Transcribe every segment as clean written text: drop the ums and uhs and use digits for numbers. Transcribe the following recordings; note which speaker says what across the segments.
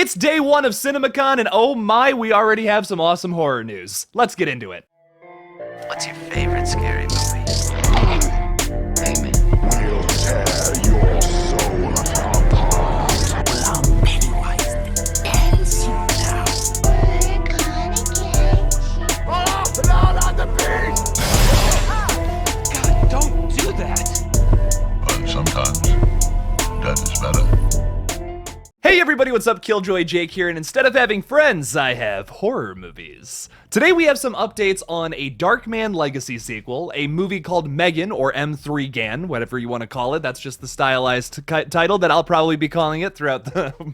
Speaker 1: It's day one of CinemaCon, and oh my, we already have some awesome horror news. Let's get into it.
Speaker 2: What's your favorite scary movie? Hey man.
Speaker 3: We'll tear your soul apart.
Speaker 2: Well, I'm Pennywise the Dancing now.
Speaker 3: Oh, Lord on the beast!
Speaker 2: God, don't do that.
Speaker 4: But sometimes dead is better.
Speaker 1: Hey everybody, what's up? KillJoy Jake here, and instead of having friends, I have horror movies. Today we have some updates on a Darkman legacy sequel, a movie called M3GAN, or M3GAN, whatever you want to call it. That's just the stylized title that I'll probably be calling it throughout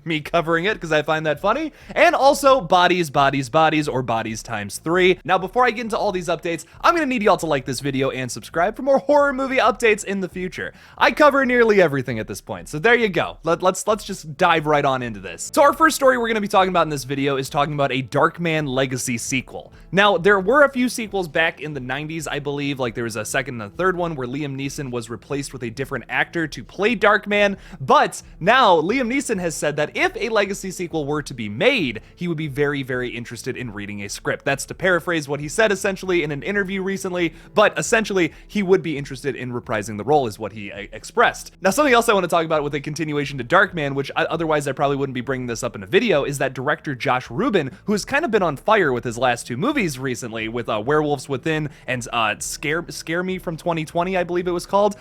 Speaker 1: me covering it, because I find that funny. And also Bodies, Bodies, Bodies, or Bodies times 3. Now before I get into all these updates, I'm going to need y'all to like this video and subscribe for more horror movie updates in the future. I cover nearly everything at this point, so there you go. Let's just dive right on into this. So our first story we're going to be talking about in this video is talking about a Darkman legacy sequel. Now, there were a few sequels back in the 90s, I believe, like there was a second and a third one where Liam Neeson was replaced with a different actor to play Darkman, but now Liam Neeson has said that if a legacy sequel were to be made, he would be very, very interested in reading a script. That's to paraphrase what he said essentially in an interview recently, but essentially he would be interested in reprising the role is what he expressed. Now, something else I want to talk about with a continuation to Darkman, which otherwise I probably wouldn't be bringing this up in a video, is that director Josh Rubin, who has kind of been on fire with his last two movies recently with Werewolves Within and Scare Me from 2020, I believe it was called.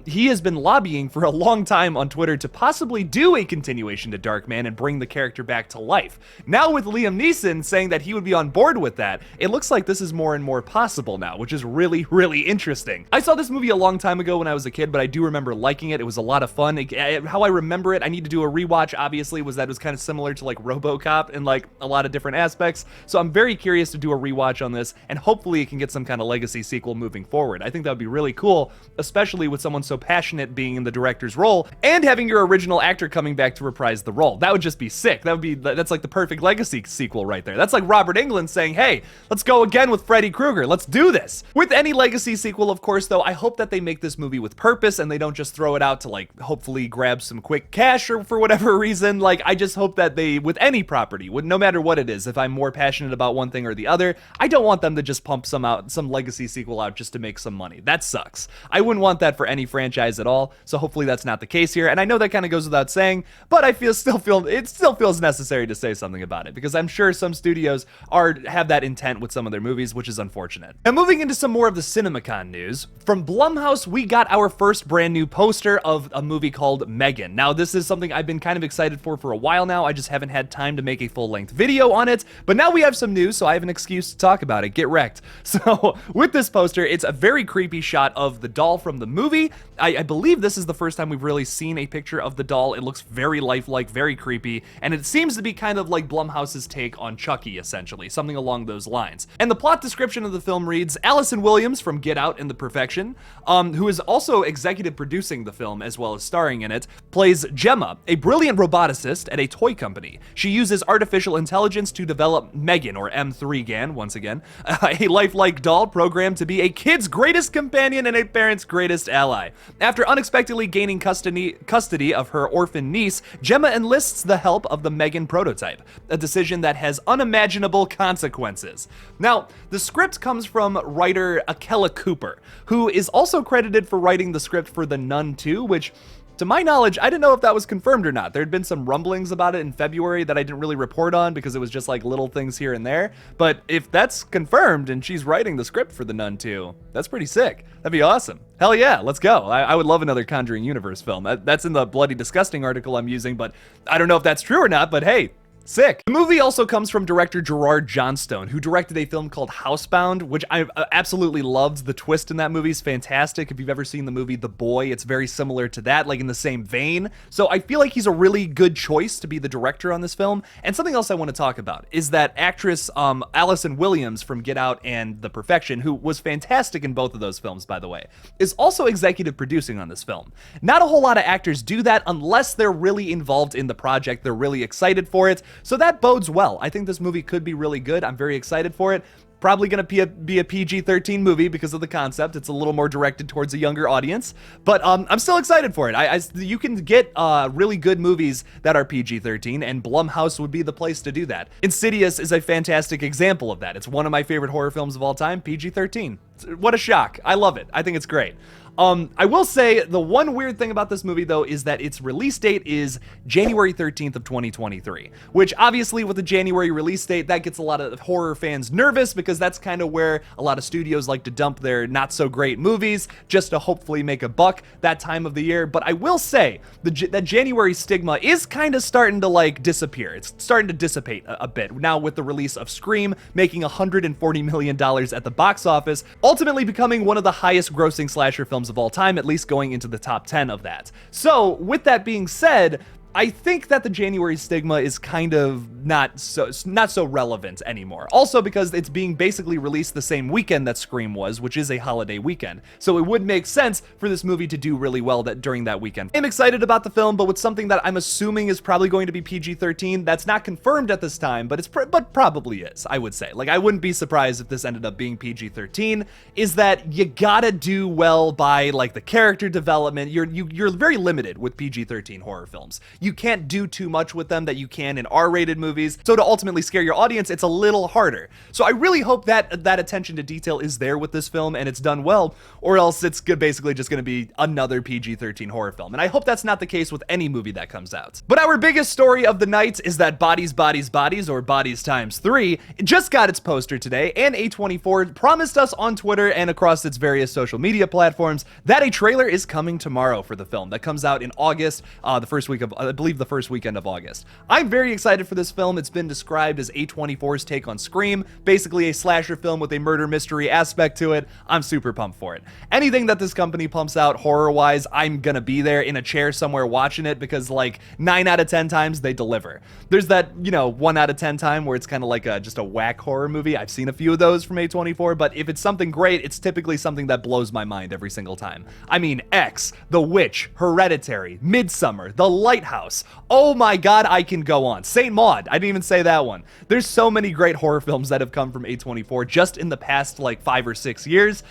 Speaker 1: He has been lobbying for a long time on Twitter to possibly do a continuation to Darkman and bring the character back to life. Now with Liam Neeson saying that he would be on board with that, it looks like this is more and more possible now, which is really, really interesting. I saw this movie a long time ago when I was a kid, but I do remember liking it. It was a lot of fun. How I remember it, I need to do a rewatch, obviously, was that it was kind of similar to like RoboCop in like a lot of different aspects. So I'm very curious to do a rewatch on this, and hopefully it can get some kind of legacy sequel moving forward. I think that would be really cool, especially with someone so passionate being in the director's role and having your original actor coming back to reprise the role. That would just be sick. That's like the perfect legacy sequel right there. That's like Robert Englund saying, hey, let's go again with Freddy Krueger. Let's do this. With any legacy sequel, of course, though, I hope that they make this movie with purpose and they don't just throw it out to like hopefully grab some quick cash or for whatever reason. Like, I just hope that they, with any property, no matter what it is, if I'm more passionate about one thing or the other, I don't want them to just pump some legacy sequel out just to make some money. That sucks. I wouldn't want that for any franchise at all, so hopefully that's not the case here, and I know that kind of goes without saying, but I still feel it feels necessary to say something about it, because I'm sure some studios have that intent with some of their movies, which is unfortunate. Now moving into some more of the CinemaCon news, from Blumhouse we got our first brand new poster of a movie called M3GAN. Now this is something I've been kind of excited for a while now, I just haven't had time to make a full-length video on it, but now we have some news, so I have an excuse to talk about it. Get wrecked. So with this poster, it's a very creepy shot of the doll from the movie. I believe this is the first time we've really seen a picture of the doll. It looks very lifelike, very creepy, and it seems to be kind of like Blumhouse's take on Chucky, essentially, something along those lines. And the plot description of the film reads, Allison Williams from Get Out and The Perfection, who is also executive producing the film as well as starring in it, plays Gemma, a brilliant roboticist at a toy company. She uses artificial intelligence to develop M3GAN, or M3GAN, once again, a lifelike doll programmed to be a kid's greatest companion and a parent's greatest ally. After unexpectedly gaining custody of her orphan niece, Gemma enlists the help of the M3GAN prototype, a decision that has unimaginable consequences. Now, the script comes from writer Akela Cooper, who is also credited for writing the script for The Nun 2, which, to my knowledge, I didn't know if that was confirmed or not. There had been some rumblings about it in February that I didn't really report on because it was just like little things here and there. But if that's confirmed and she's writing the script for The Nun 2, that's pretty sick. That'd be awesome. Hell yeah, let's go. I would love another Conjuring Universe film. That's in the Bloody Disgusting article I'm using, but I don't know if that's true or not, but hey, sick. The movie also comes from director Gerard Johnstone, who directed a film called Housebound, which I absolutely loved. The twist in that movie is fantastic. If you've ever seen the movie The Boy, it's very similar to that, like in the same vein. So I feel like he's a really good choice to be the director on this film. And something else I want to talk about is that actress Allison Williams from Get Out and The Perfection, who was fantastic in both of those films, by the way, is also executive producing on this film. Not a whole lot of actors do that unless they're really involved in the project, they're really excited for it. So that bodes well. I think this movie could be really good. I'm very excited for it. Probably going to be a PG-13 movie because of the concept. It's a little more directed towards a younger audience, but I'm still excited for it. You can get really good movies that are PG-13, and Blumhouse would be the place to do that. Insidious is a fantastic example of that. It's one of my favorite horror films of all time, PG-13. What a shock. I love it. I think it's great. I will say the one weird thing about this movie, though, is that its release date is January 13th of 2023, which obviously with the January release date, that gets a lot of horror fans nervous because that's kind of where a lot of studios like to dump their not so great movies just to hopefully make a buck that time of the year. But I will say that January stigma is kind of starting to like disappear. It's starting to dissipate a bit now with the release of Scream making $140 million at the box office, ultimately becoming one of the highest grossing slasher films of all time, at least going into the top 10 of that. So with that being said, I think that the January stigma is kind of not so relevant anymore. Also because it's being basically released the same weekend that Scream was, which is a holiday weekend. So it would make sense for this movie to do really well during that weekend. I'm excited about the film, but with something that I'm assuming is probably going to be PG-13, that's not confirmed at this time, but but probably is, I would say. Like, I wouldn't be surprised if this ended up being PG-13, is that you gotta do well by like the character development. You're very limited with PG-13 horror films. You can't do too much with them that you can in R-rated movies. So to ultimately scare your audience, it's a little harder. So I really hope that that attention to detail is there with this film and it's done well, or else it's basically just going to be another PG-13 horror film. And I hope that's not the case with any movie that comes out. But our biggest story of the night is that Bodies, Bodies, Bodies, or Bodies Times 3, it just got its poster today, and A24 promised us on Twitter and across its various social media platforms that a trailer is coming tomorrow for the film that comes out in August, the first week of, I believe the first weekend of August. I'm very excited for this film. It's been described as A24's take on Scream, basically a slasher film with a murder mystery aspect to it. I'm super pumped for it. Anything that this company pumps out horror-wise, I'm gonna be there in a chair somewhere watching it because like 9 out of 10 times they deliver. There's that, 1 out of 10 time where it's kind of like just a whack horror movie. I've seen a few of those from A24, but if it's something great, it's typically something that blows my mind every single time. I mean, X, The Witch, Hereditary, Midsummer, The Lighthouse. Oh my god, I can go on. Saint Maud, I didn't even say that one. There's so many great horror films that have come from A24 just in the past like 5 or 6 years.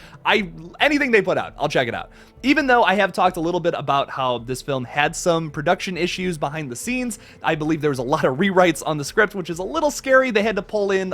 Speaker 1: Anything they put out, I'll check it out. Even though I have talked a little bit about how this film had some production issues behind the scenes, I believe there was a lot of rewrites on the script, which is a little scary. They had to pull in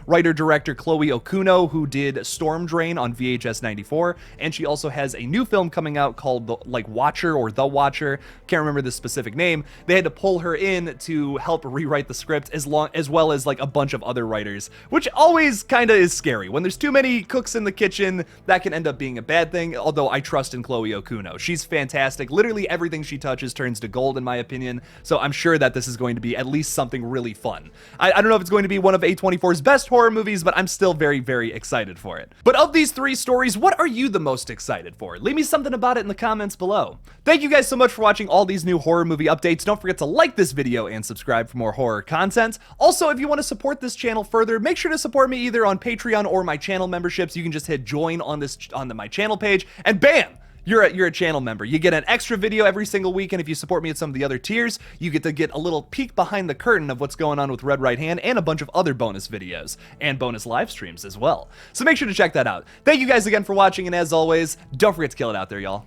Speaker 1: writer-director Chloe Okuno, who did Storm Drain on VHS 94, and she also has a new film coming out called Watcher or The Watcher. Can't remember the specific name. They had to pull her in to help rewrite the script as well as like a bunch of other writers, which always kind of is scary. When there's too many cooks in the kitchen, that can end up being a bad thing, although I trust in Chloe Okuno. She's fantastic. Literally everything she touches turns to gold in my opinion, so I'm sure that this is going to be at least something really fun. I don't know if it's going to be one of A24's best horror movies, but I'm still very, very excited for it. But of these 3 stories, what are you the most excited for? Leave me something about it in the comments below. Thank you guys so much for watching all these new horror movie updates. Don't forget to like this video and subscribe for more horror content. Also, if you want to support this channel further, make sure to support me either on Patreon or my channel memberships. You can just hit join on my channel page, and bam! You're a channel member. You get an extra video every single week, and if you support me at some of the other tiers, you get to get a little peek behind the curtain of what's going on with Red Right Hand and a bunch of other bonus videos and bonus live streams as well. So make sure to check that out. Thank you guys again for watching, and as always, don't forget to kill it out there, y'all.